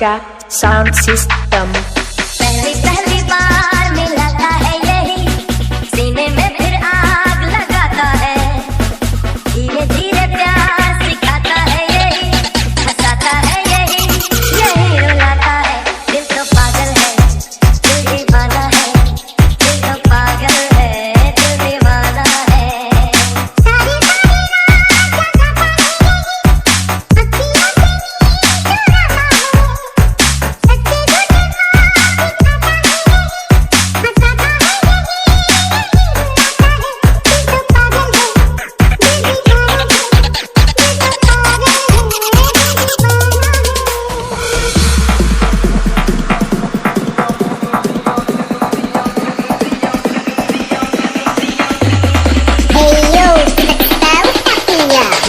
Aska Sound System. पहली पहली बार मिलाता है यही, सीने में फिर आग लगाता है, धीरे धीरे प्यार सिखाता है यही, हंसाता है यही, यही रुलाता है। दिल तो पागल है, दिल दीवाना है, दिल तो पागल है, दिल दीवाना है।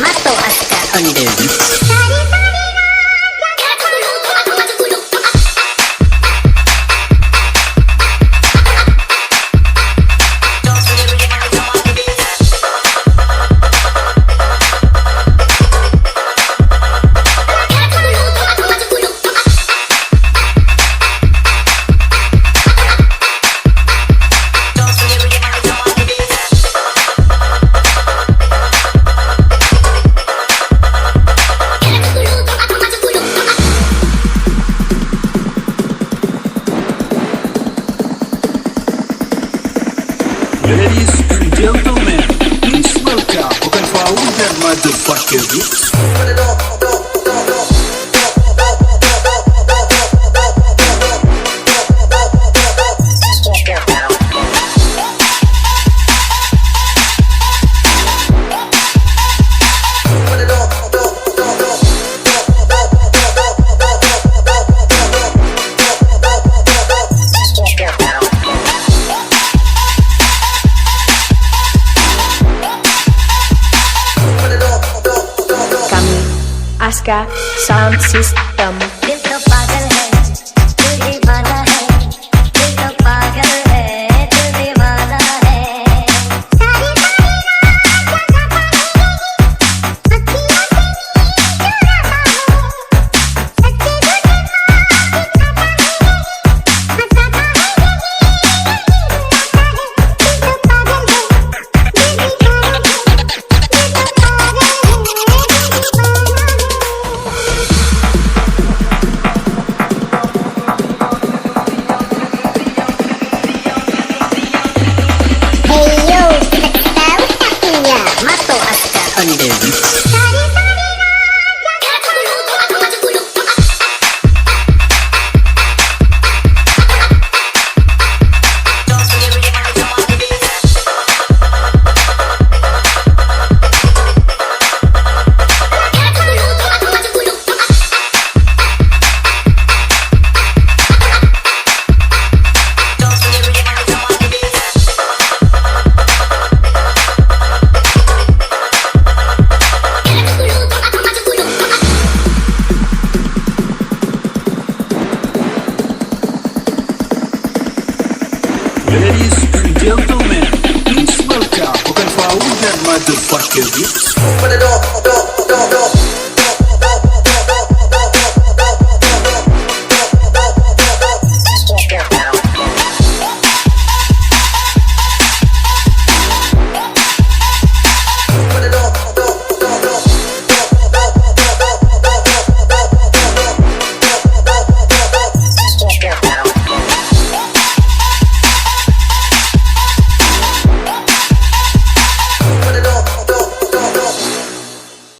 Mato Aska on the beat. Ladies and gentlemen, please welcome bukan Faul dan Motherfucker Beats. Aska Sound System. दिल तो पागल है, दिल दीवाना है, दिल तो पागल है, दिल दीवाना है। Mato Aska on the beat. Ladies and gentlemen, please welcome bukan Faul dan Motherfucker Beats.